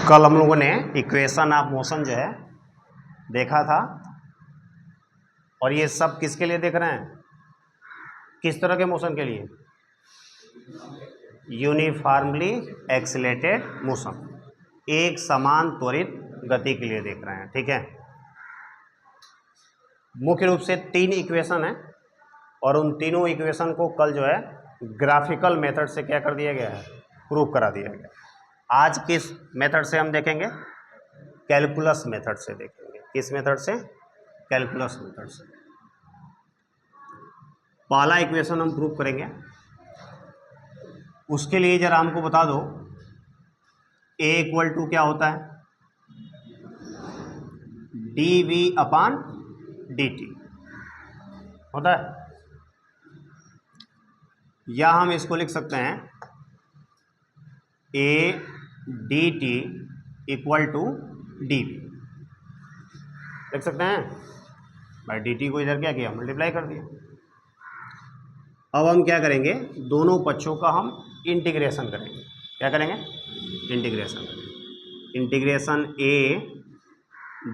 कल हम लोगों ने इक्वेशन ऑफ मोशन जो है देखा था, और ये सब किसके लिए देख रहे हैं? किस तरह के मोशन के लिए? यूनिफॉर्मली एक्सीलरेटेड मोशन, एक समान त्वरित गति के लिए देख रहे हैं। ठीक है, मुख्य रूप से 3 इक्वेशन है और उन तीनों इक्वेशन को कल जो है ग्राफिकल मेथड से क्या कर दिया गया है? प्रूव करा दिया गया। आज किस मेथड से हम देखेंगे? कैलकुलस मेथड से देखेंगे। किस मेथड से? कैलकुलस मेथड से। पहला इक्वेशन हम प्रूव करेंगे, उसके लिए जरा हमको बता दो A इक्वल टू क्या होता है? dv अपान dt होता है, या हम इसको लिख सकते हैं A dt equal to dv। लिख सकते हैं भाई, dt को इधर क्या किया? मल्टीप्लाई कर दिया। अब हम क्या करेंगे? दोनों पक्षों का हम इंटीग्रेशन करेंगे। क्या करेंगे? इंटीग्रेशन करेंगे। Integration A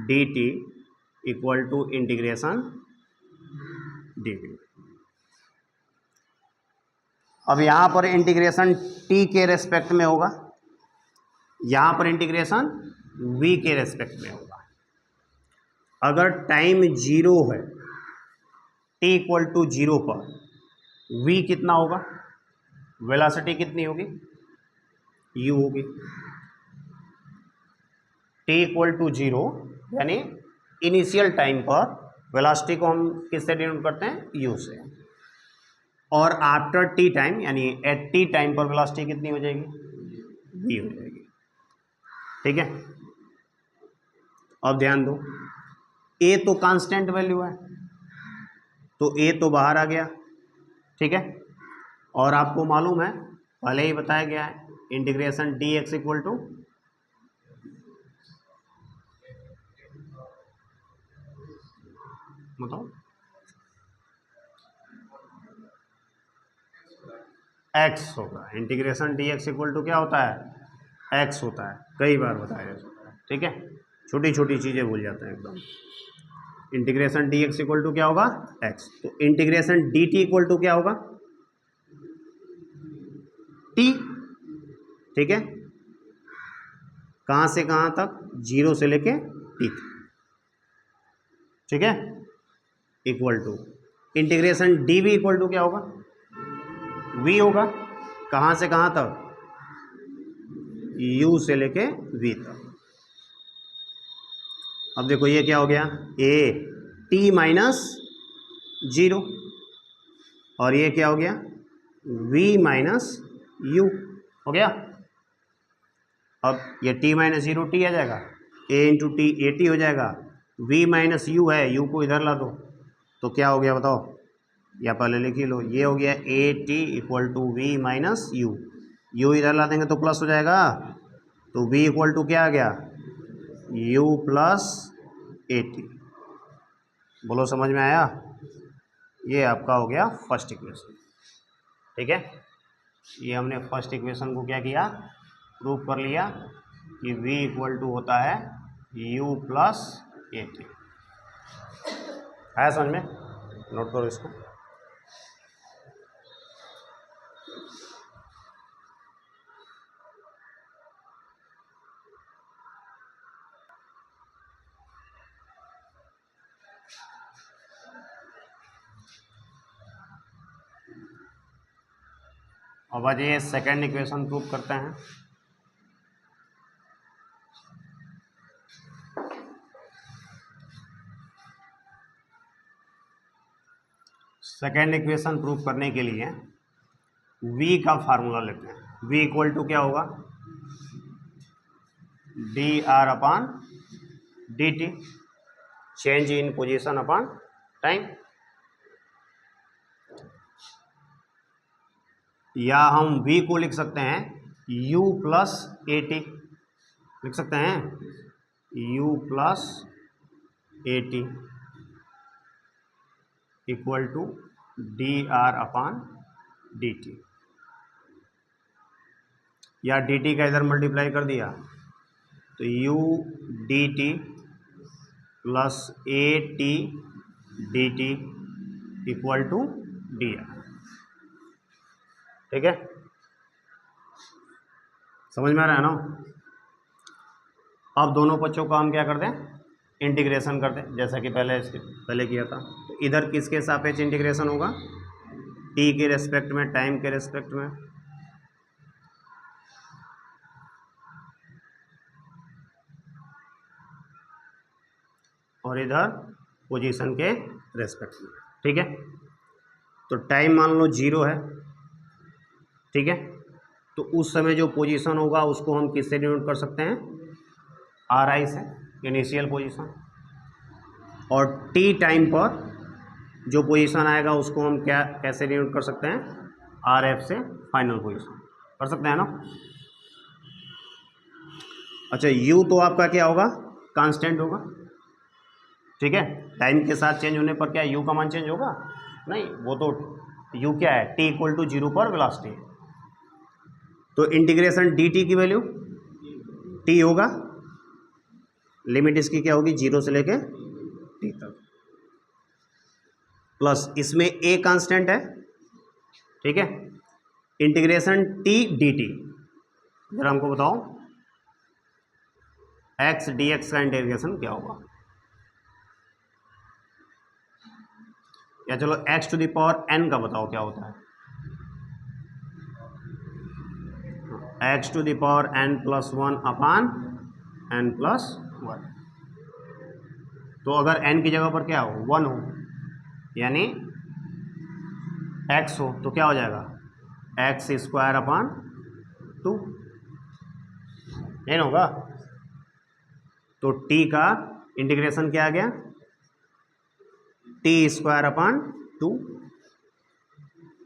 dt equal to integration dv। अब यहाँ पर इंटीग्रेशन t के रेस्पेक्ट में होगा, यहाँ पर इंटीग्रेशन v के रेस्पेक्ट में होगा। अगर टाइम 0 है, t इक्वल टू 0 पर v कितना होगा? वेलोसिटी कितनी होगी? u होगी। t इक्वल टू 0 यानी इनिशियल टाइम पर वेलोसिटी को हम किससे डिनोट करते हैं? u से। और आफ्टर टी टाइम यानी एट टी टाइम पर वेलोसिटी कितनी हो जाएगी? v हो जाएगी। ठीक है, अब ध्यान दो, a तो कांस्टेंट वैल्यू है, तो a तो बाहर आ गया। ठीक है, और आपको मालूम है, पहले ही बताया गया है, इंटीग्रेशन dx इक्वल टू बताओ x होगा। इंटीग्रेशन dx इक्वल टू क्या होता है? x होता है। कई बार बताया जाता है। ठीक है, छोटी छोटी चीजें भूल जाते हैं एकदम। इंटीग्रेशन dx इक्वल टू क्या होगा? x। तो इंटीग्रेशन dt इक्वल टू क्या होगा? t। ठीक है, कहां से कहां तक? 0 से लेके t तक। ठीक है, equal to integration dv equal to क्या होगा? v होगा। कहां से कहां तक? u से लेके v तक। अब देखो ये क्या हो गया? a t माइनस 0, और ये क्या हो गया? v माइनस u हो गया। अब ये t माइनस 0 t आ जाएगा, a into T A T हो जाएगा। v माइनस u है, u को इधर ला दो, तो क्या हो गया बताओ? या पहले लिख ही लो, ये हो गया A T equal to V minus U. U इधर ला देंगे तो प्लस हो जाएगा, तो v इक्वल टू क्या आ गया? u plus A T. बोलो समझ में आया? ये आपका हो गया फर्स्ट इक्वेशन। ठीक है, ये हमने फर्स्ट इक्वेशन को क्या किया? प्रूव कर लिया कि v इक्वल टू होता है u प्लस ए टी। है समझ में? नोट करो इसको। अब आज ये सेकेंड इक्वेशन प्रूव करते हैं। सेकेंड इक्वेशन प्रूव करने के लिए v का फार्मूला लेते हैं। v इक्वल टू क्या होगा? D R upon D T, change in position upon time. या हम v को लिख सकते हैं u प्लस ए टी। लिख सकते हैं u plus A T equal to D R upon D T, या डी टी का इधर मल्टीप्लाई कर दिया तो u D T plus A T D T equal to D R. ठीक है, समझ में आ रहा है ना। अब दोनों पक्षों का हम क्या कर दें, इंटीग्रेशन कर दें, जैसा कि पहले किया था। तो इधर किसके सापेक्ष इंटीग्रेशन होगा, टी के रेस्पेक्ट में, टाइम के रेस्पेक्ट में। और इधर पोजीशन के रेस्पेक्ट में। ठीक है, तो टाइम मान लो 0 है। ठीक है, तो उस समय जो पोजीशन होगा उसको हम किससे डिनोट कर सकते हैं, आर आई से, इनिशियल पोजीशन। और टी टाइम पर जो पोजीशन आएगा उसको हम कैसे डिनोट कर सकते हैं, आर एफ से, फाइनल पोजीशन। कर सकते हैं ना। अच्छा, यू तो आपका क्या होगा, कांस्टेंट होगा। ठीक है, टाइम के साथ चेंज होने पर क्या यू का मान चेंज होगा, नहीं, वो तो यू क्या है, टी इक्वल टू 0 पर वेलोसिटी है। तो इंटीग्रेशन डी टी की वैल्यू टी होगा, लिमिट इसकी क्या होगी, 0 से लेके टी तक, प्लस इसमें ए कांस्टेंट है। ठीक है, इंटीग्रेशन टी डी टी, जरा हमको बताओ एक्स डी एक्स का इंटीग्रेशन क्या होगा, या चलो X to the power N का बताओ क्या होता है, X to the power N plus 1 upon N plus 1। तो अगर एन की जगह पर क्या हो, 1 हो, यानी एक्स हो, तो क्या हो जाएगा, एक्स स्क्वायर अपान 2, ये होगा। तो टी का इंटीग्रेशन क्या आ गया, टी स्क्वायर अपान 2,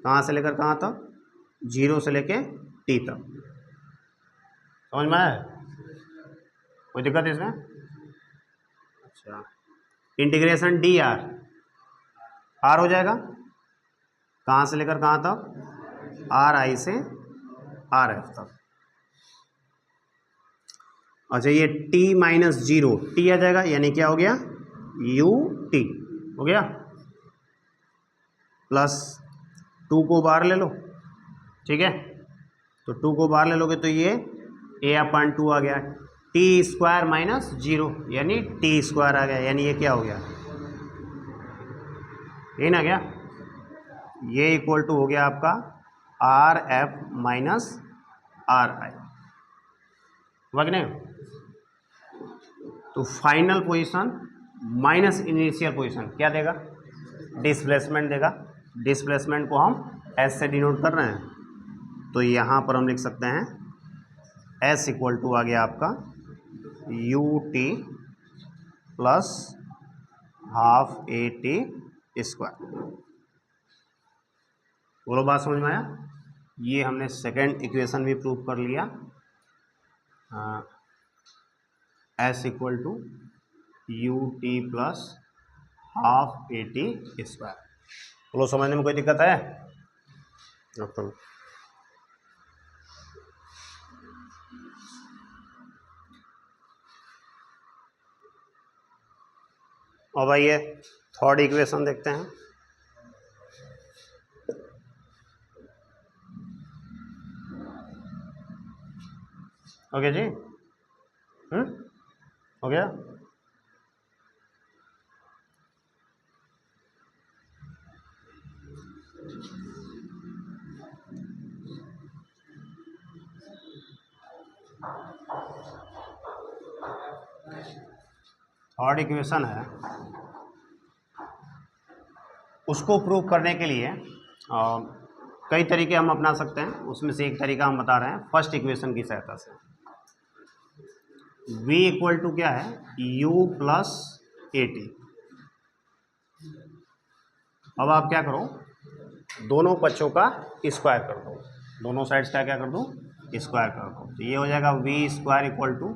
कहाँ से लेकर कहाँ तक, 0 से लेके टी तक। समझ में आया, कोई दिक्कत इसमें। अच्छा, इंटीग्रेशन डी आर, आर हो जाएगा, कहाँ से लेकर कहाँ तक, आर आई से आर एफ तक। अच्छा, ये t माइनस 0 टी आ जाएगा, यानी क्या हो गया, यू टी हो गया, प्लस 2 को बाहर ले लो। ठीक है, तो 2 को बाहर ले लोगे तो ये a अपान 2 आ गया, टी स्क्वायर माइनस 0 यानी टी स्क्वायर आ गया, यानी ये क्या हो गया, ये ना गया, ये इक्वल टू हो गया आपका आर एफ माइनस आर आई, समझ नहीं। तो final position minus initial position क्या देगा, डिस्प्लेसमेंट देगा। डिस्प्लेसमेंट को हम एस से डिनोट कर रहे हैं, तो यहाँ पर हम लिख सकते हैं एस इक्वल टू आ गया आपका you T plus half A T square. बोलो, बात समझ में आया। ये हमने सेकेंड इक्वेशन भी प्रूव कर लिया, S equal to U T plus half A T square. बोलो, समझने में कोई दिक्कत है। अब आइए थर्ड इक्वेशन देखते हैं। ओके जी, हो गया। थर्ड इक्वेशन है, उसको प्रूव करने के लिए कई तरीके हम अपना सकते हैं, उसमें से एक तरीका हम बता रहे हैं फर्स्ट इक्वेशन की सहायता से। v इक्वल टू क्या है, u प्लस ए टी। अब आप क्या करो, दोनों पक्षों का स्क्वायर कर दो, दोनों साइड्स का क्या कर दो, स्क्वायर कर दो। तो ये हो जाएगा v square equal to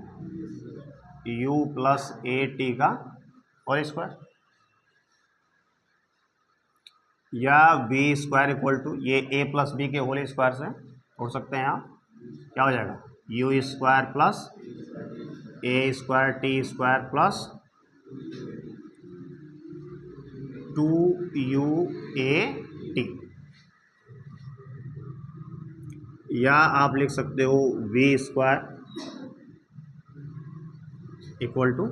u plus A t का और स्क्वायर, या v स्क्वायर इक्वल टू ये a प्लस बी के होल स्क्वायर से छोड़ सकते हैं आप, क्या हो जाएगा u square plus a square t square plus 2UAT, या आप लिख सकते हो v square equal to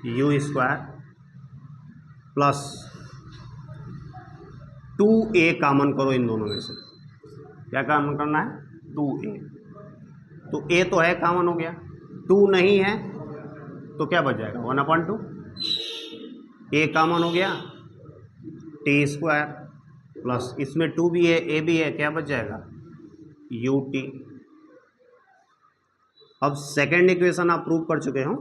you square plus 2A common करो इन दोनों में से। क्या कॉमन करना है? 2A। तो A तो है, कॉमन हो गया, 2 नहीं है तो क्या बच जाएगा? 1/2। A कॉमन हो गया, टी स्क्वायर प्लस इसमें 2 भी है, A भी है, क्या बच जाएगा? UT। अब सेकेंड इक्वेशन आप प्रूव कर चुके हो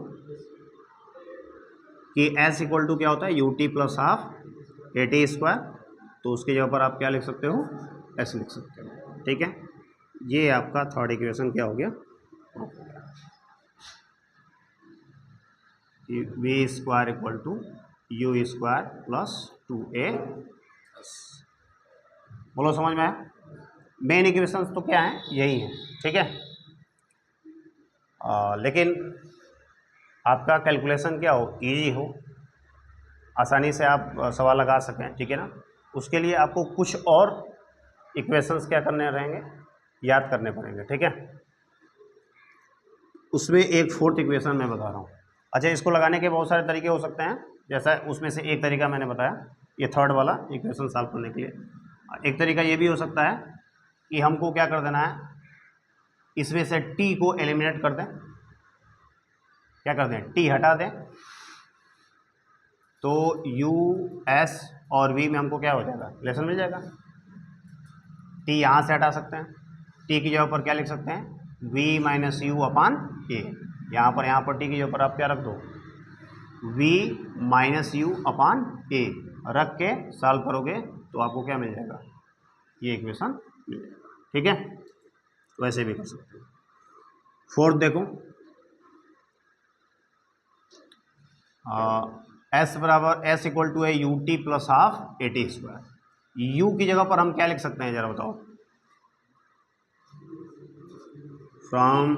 कि S इक्वल टू क्या होता है? UT plus half AT square. तो उसके जगह पर आप क्या लिख सकते हो? S लिख सकते हो। ठीक है, ये आपका थर्ड इक्वेशन क्या हो गया? V square equal to you square plus 2A। बोलो समझ में आया? मेन इक्वेशंस तो क्या है? यही है। ठीक है, लेकिन आपका कैलकुलेशन क्या हो? इजी हो, आसानी से आप सवाल लगा सकें। ठीक है ना, उसके लिए आपको कुछ और इक्वेशंस क्या करने रहेंगे? याद करने पड़ेंगे। ठीक है, उसमें एक फोर्थ इक्वेशन मैं बता रहा हूँ। अच्छा, इसको लगाने के बहुत सारे तरीके हो सकते हैं, जैसा उसमें से एक तरीका मैंने बताया, ये थर्ड वाला इक्वेशन सॉल्व करने के लिए। एक तरीका ये भी हो सकता है कि हमको क्या कर देना है, इसमें से टी को एलिमिनेट कर दें। क्या कर दें? टी हटा दें, तो यू एस और वी में हमको क्या हो जाएगा? रिलेशन मिल जाएगा। टी यहाँ से हटा सकते हैं, टी की जगह पर क्या लिख सकते हैं? v माइनस यू अपान ए। यहाँ पर टी की जगह पर आप क्या रख दो? v माइनस यू अपान ए रख के सॉल्व करोगे तो आपको क्या मिल जाएगा? ये इक्वेशन मिल जाएगा। ठीक है, वैसे भी कर सकते हो। फोर्थ देखो, एस बराबर एस इक्वल टू है you T plus half A T square. You की जगह पर हम क्या लिख सकते हैं जरा बताओ? फ्रॉम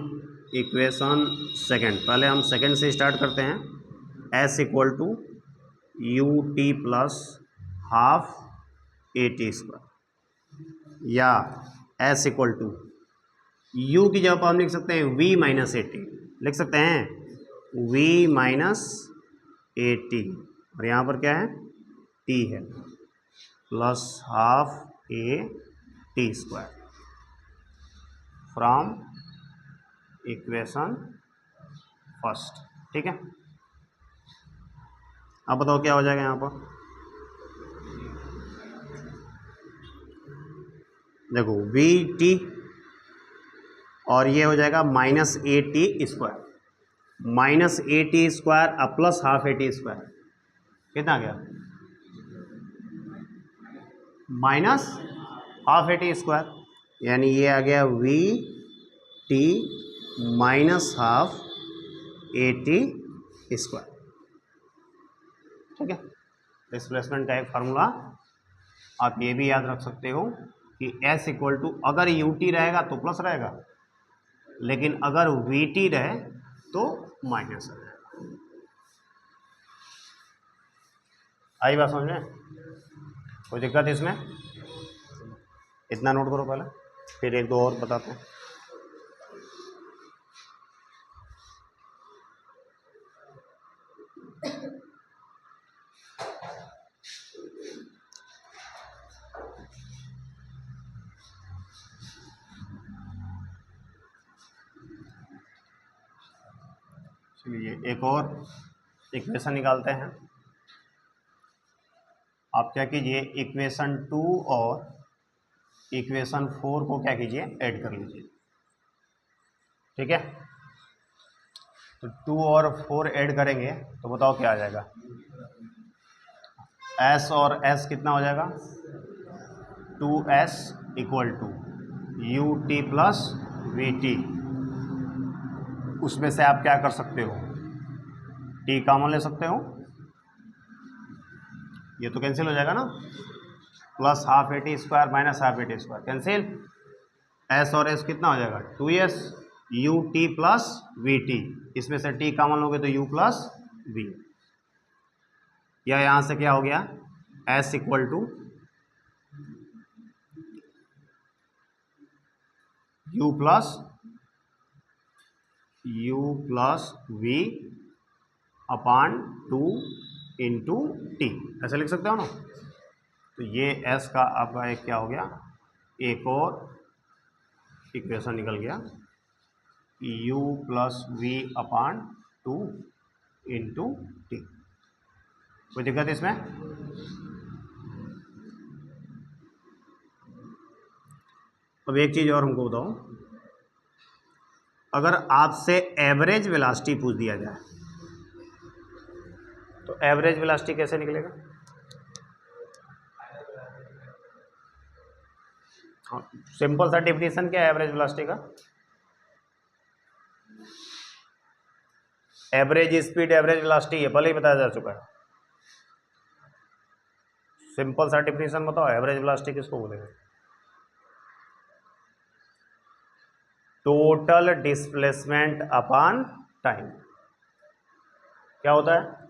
इक्वेशन सेकेंड, पहले हम सेकेंड से स्टार्ट करते हैं। S equal to U T plus half A T square, या एस इक्वल टू यू की जगह पर हम लिख सकते हैं वी माइनस ए टी, लिख सकते हैं वी माइनस ए टी, और यहाँ पर क्या है? टी है, plus half A T square from equation first. ठीक है, अब बताओ क्या हो जाएगा यहाँ पर? देखो वी टी और ये हो जाएगा minus a T square, minus a T square अब plus half A T square, कितना गया? Minus half A T square, यानी ये आ गया v t minus half A T square. ठीक है, डिस्प्लेसमेंट का एक फार्मूला आप ये भी याद रख सकते हो कि S इक्वल टू, अगर यू टी रहेगा तो प्लस रहेगा, लेकिन अगर वी टी रहे तो माइनस रहेगा। आई बात समझ में? कोई दिक्कत इसमें? इतना नोट करो पहले, फिर एक दो और बताते हैं। चलिए एक और इक्वेशन निकालते हैं। आप क्या कीजिए, इक्वेशन 2 और इक्वेशन 4 को क्या कीजिए? ऐड कर लीजिए। ठीक है, तो 2 और 4 ऐड करेंगे तो बताओ क्या आ जाएगा? S और S कितना हो जाएगा? 2S equal to U T plus V T. उसमें से आप क्या कर सकते हो? टी कॉमन ले सकते हो, ये तो कैंसिल हो जाएगा ना, plus half A T square minus half A T square cancel. S और एस कितना हो जाएगा? 2S you T plus V T, इसमें से टी कॉमन लोगे तो यू प्लस वी, या यहां से क्या हो गया S equal to U plus we upon 2 into T, ऐसे लिख सकते हो ना। तो ये एस का आपका एक क्या हो गया, एक और इक्वेशन निकल गया, u plus we upon 2 into T. कोई दिक्कत इसमें? अब एक चीज़ और हमको बताओ, अगर आपसे एवरेज वेलोसिटी पूछ दिया जाए तो एवरेज वेलोसिटी कैसे निकलेगा? हाँ, सिंपल सा डेफिनेशन क्या है एवरेज वेलोसिटी का? एवरेज स्पीड एवरेज वेलोसिटी है, पहले ही बताया जा चुका है। सिंपल सा डेफिनेशन बताओ, एवरेज वेलोसिटी किसको बोलेंगे? Total displacement upon time. क्या होता है?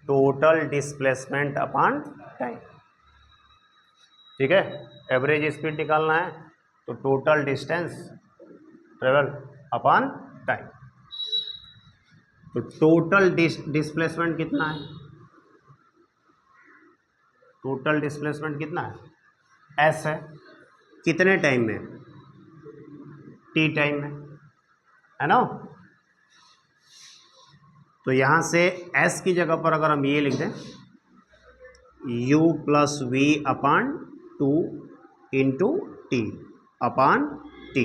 Total displacement upon time. ठीक है, एवरेज स्पीड निकालना है तो total distance travel upon time. तो टोटल डिस्प्लेसमेंट कितना है? टोटल डिस्प्लेसमेंट कितना है? एस है। कितने टाइम में? टी टाइम में, है ना। तो यहां से एस की जगह पर अगर हम ये लिख दें u plus we upon 2 into t upon t,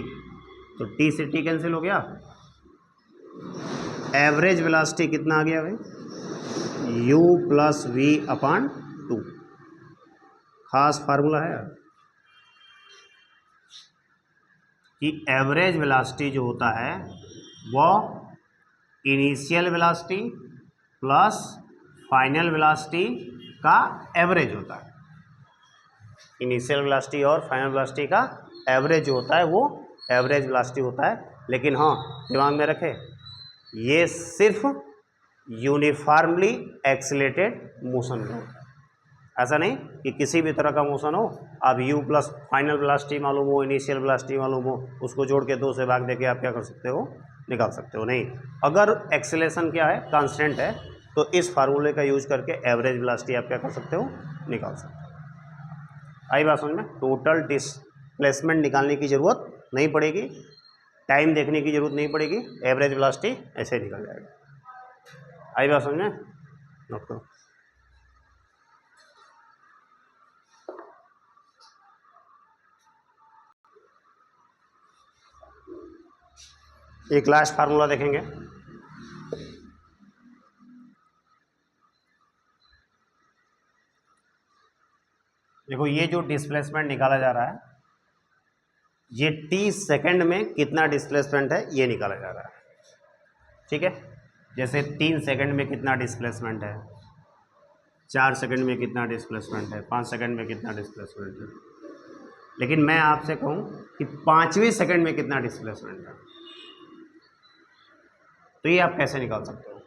तो टी से टी कैंसिल हो गया। एवरेज वेलोसिटी कितना आ गया भाई? u plus we upon 2। खास फार्मूला है कि एवरेज वेलोसिटी जो होता है वो initial velocity plus final velocity का एवरेज होता है। इनिशियल वेलोसिटी और फाइनल वेलोसिटी का एवरेज जो होता है वो एवरेज वेलोसिटी होता है। लेकिन हाँ, दिमाग में रखें, ये सिर्फ यूनिफॉर्मली एक्सीलरेटेड मोशन में होता है। ऐसा नहीं कि किसी भी तरह का मोशन हो, आप u प्लस फाइनल वेलोसिटी मालूम हो, इनिशियल वेलोसिटी मालूम हो, उसको जोड़ के 2 से भाग देके आप क्या कर सकते हो, निकाल सकते हो। नहीं, अगर एक्सेलरेशन क्या है, कांस्टेंट है, तो इस फार्मूले का यूज करके एवरेज वेलोसिटी आप क्या कर सकते हो, निकाल सकते हो। आई बात समझ में? टोटल डिस्प्लेसमेंट निकालने की ज़रूरत नहीं पड़ेगी, टाइम देखने की ज़रूरत नहीं पड़ेगी, एवरेज वेलोसिटी ऐसे निकल जाएगा। आई बात समझ में? नोट करो। एक लास्ट फार्मूला देखेंगे। देखो, ये जो डिस्प्लेसमेंट निकाला जा रहा है, ये t सेकंड में कितना डिस्प्लेसमेंट है ये निकाला जा रहा है। ठीक है, जैसे 3 सेकंड में कितना डिस्प्लेसमेंट है, 4 सेकंड में कितना डिस्प्लेसमेंट है, 5 सेकंड में कितना डिस्प्लेसमेंट है। लेकिन मैं आपसे कहूं कि 5वें सेकंड में कितना डिस्प्लेसमेंट है, तो ये आप कैसे निकाल सकते हो?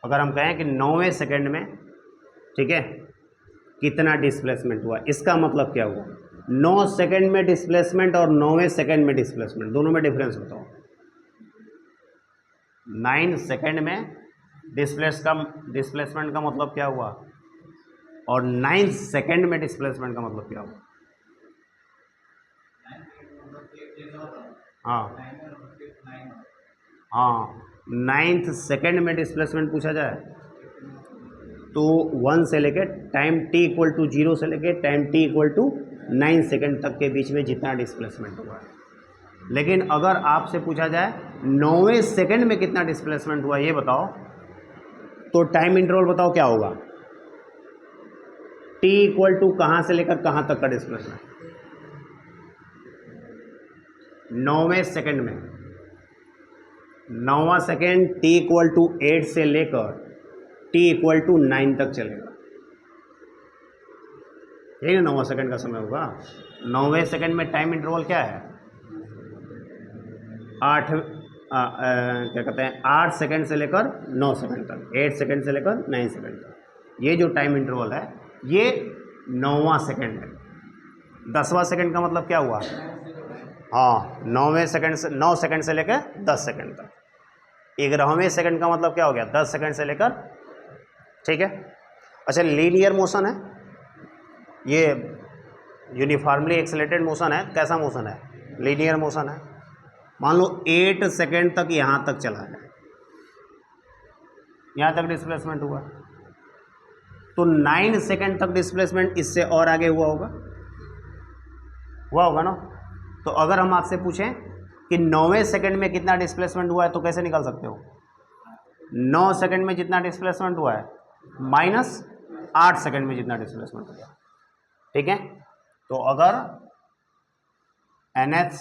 अगर हम कहें कि 9वें सेकंड में, ठीक है, कितना डिस्प्लेसमेंट हुआ, इसका मतलब क्या हुआ? 9 सेकंड में डिस्प्लेसमेंट और 9वें सेकंड में डिस्प्लेसमेंट, दोनों में डिफरेंस बताओ। 9 सेकंड में डिस्प्लेसमेंट का मतलब क्या हुआ, और 9 सेकंड में डिस्प्लेसमेंट का मतलब क्या हुआ? हाँ हाँ, 9th सेकंड में डिस्प्लेसमेंट पूछा जाए तो 1 से लेकर टाइम t इक्वल टू 0 से लेकर time t equal to 9 second तक के बीच में जितना डिस्प्लेसमेंट हुआ है। लेकिन अगर आपसे पूछा जाए 9वें सेकंड में कितना डिस्प्लेसमेंट हुआ ये बताओ, तो टाइम इंटरवल बताओ क्या होगा? t इक्वल टू कहाँ से लेकर कहाँ तक का डिस्प्लेसमेंट? 9वें सेकंड में 9वां सेकंड t इक्वल टू 8 से लेकर t इक्वल टू 9 तक चलेगा। यही ना 9वां सेकंड का समय होगा। 9वें सेकंड में टाइम इंटरवल क्या है? 8 क्या कहते हैं 8 सेकंड से लेकर 9 सेकंड तक, 8 सेकंड से लेकर 9 सेकंड तक, ये जो टाइम इंटरवल है ये 9वां सेकंड है। 10वां सेकंड का मतलब क्या हुआ? हाँ, 9वें सेकंड से 9 सेकंड से लेकर 10 सेकंड तक। 11वें सेकंड का मतलब क्या हो गया? 10 सेकंड से लेकर, ठीक है। अच्छा, लीनियर मोशन है ये, यूनिफॉर्मली एक्सेलरेटेड मोशन है। कैसा मोशन है? लीनियर मोशन है। मान लो 8 सेकंड तक यहाँ तक चला है, यहाँ तक डिस्प्लेसमेंट हुआ, तो 9 सेकंड तक डिस्प्लेसमेंट इससे और आगे हुआ होगा ना। तो अगर हम आपसे पूछें कि 9वें सेकंड में कितना डिस्प्लेसमेंट हुआ है तो कैसे निकाल सकते हो? 9 सेकंड में जितना डिस्प्लेसमेंट हुआ है माइनस 8 सेकंड में जितना डिस्प्लेसमेंट हुआ, ठीक है। तो अगर nth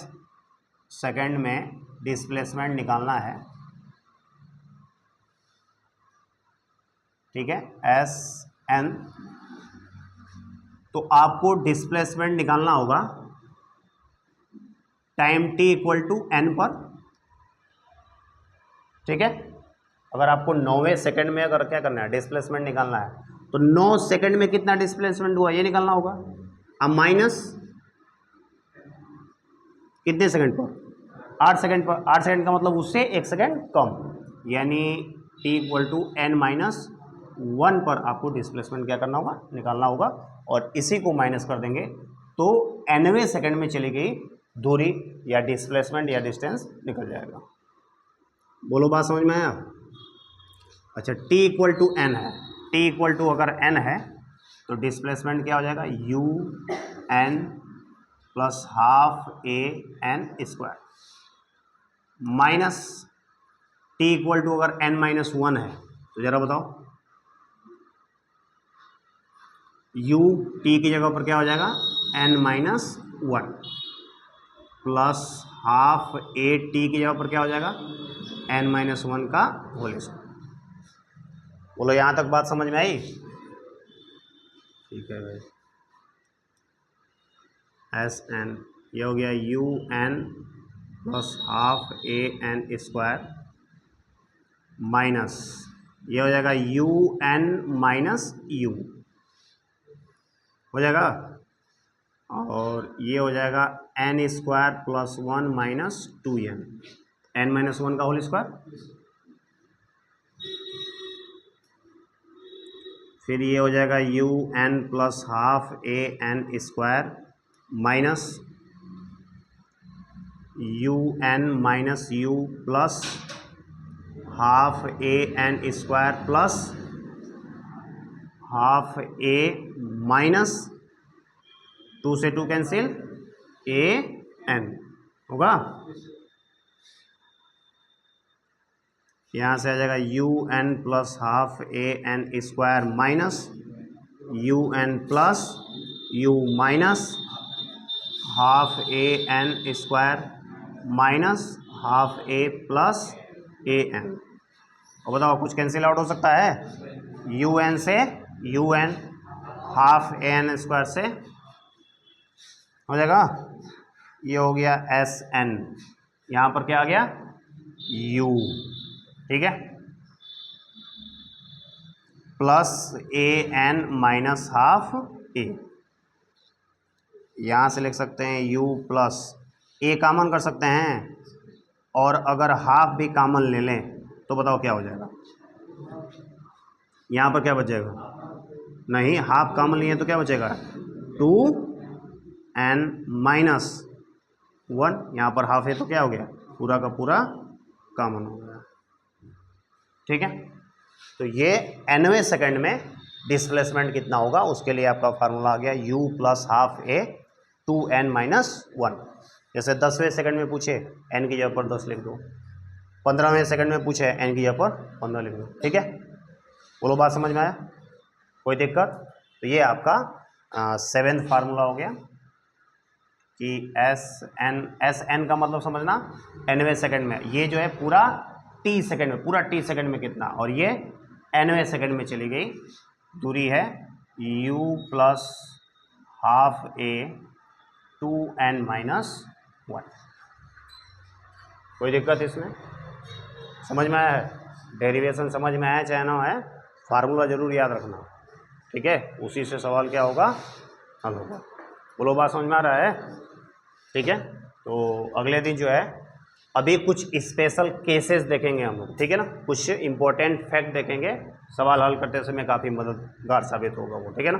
सेकंड में डिस्प्लेसमेंट निकालना है, ठीक है, एस एन, तो आपको डिस्प्लेसमेंट निकालना होगा time t equal to N पर, ठीक है। अगर आपको 9वें सेकंड में अगर क्या करना है, डिस्प्लेसमेंट निकालना है, तो 9 सेकंड में कितना डिस्प्लेसमेंट हुआ ये निकालना होगा। अब माइनस कितने सेकंड पर? 8 सेकंड पर। 8 सेकंड का मतलब उससे 1 सेकंड कम, यानी t equal to N minus 1 पर आपको डिस्प्लेसमेंट क्या करना होगा? निकालना होगा। और इसी को माइनस कर देंगे तो nवें सेकंड में चली गई दूरी या डिस्प्लेसमेंट या डिस्टेंस निकल जाएगा। बोलो, बात समझ में आया? अच्छा, t इक्वल टू एन है, t इक्वल टू अगर n है तो डिस्प्लेसमेंट क्या हो जाएगा? u n plus half a n square, minus t equal to अगर n माइनस 1 है तो जरा बताओ, u t की जगह पर क्या हो जाएगा? n minus 1 plus half a t की जगह पर क्या हो जाएगा? n माइनस 1 का होल स्क्वायर। बोलो, यहाँ तक बात समझ में आई? ठीक है भाई। एस एन ये हो गया u n plus half a n square minus ये हो जाएगा u n माइनस u हो जाएगा, और ये हो जाएगा n square plus 1 minus 2n, n minus 1 का होल स्क्वायर। फिर ये हो जाएगा u n plus half a n square minus u n minus u plus half a n square plus half a minus 2 से 2 कैंसिल a n होगा। यहाँ से आ जाएगा u n plus half a n square minus u n plus u minus half a n square minus half a plus a n। और बताओ, कुछ cancel out हो सकता है? u n से u n, half a n square से हो जाएगा, ये हो गया एस एन, यहाँ पर क्या आ गया? u, ठीक है, plus A N minus half ए, यहाँ से लिख सकते हैं u प्लस ए कामन कर सकते हैं, और अगर हाफ भी कामन ले लें तो बताओ क्या हो जाएगा? यहाँ पर क्या बचेगा? नहीं, हाफ कामन लिए तो क्या बचेगा? 2n माइनस 1, यहाँ पर हाफ है तो क्या हो गया? पूरा का पूरा कामन हो गया, ठीक है। तो ये nवें सेकंड में डिस्प्लेसमेंट कितना होगा उसके लिए आपका फार्मूला आ गया u plus half a 2n minus 1। जैसे 10वें सेकंड में पूछे n की जगह पर 10 लिख दो, 15वें सेकंड में पूछे n की जगह पर 15 लिख दो, ठीक है। बोलो, बात समझ में आया? कोई दिक्कत? तो ये आपका 7th फार्मूला हो गया कि एस एन का मतलब समझना nवें सेकंड में, ये जो है पूरा t सेकंड में, पूरा t सेकंड में कितना, और ये nवें सेकंड में चली गई दूरी है u plus half a 2n minus 1। कोई दिक्कत इसमें? समझ में आया है? डेरिवेशन समझ में आया चाहे ना है, फार्मूला जरूर याद रखना, ठीक है? उसी से सवाल क्या होगा, हल होगा। बोलो, बात समझ में आ रहा है? ठीक है, तो अगले दिन जो है अभी कुछ स्पेशल केसेस देखेंगे हम लोग, ठीक है ना, कुछ इंपॉर्टेंट फैक्ट देखेंगे, सवाल हल करते समय काफ़ी मददगार साबित होगा वो, ठीक है ना।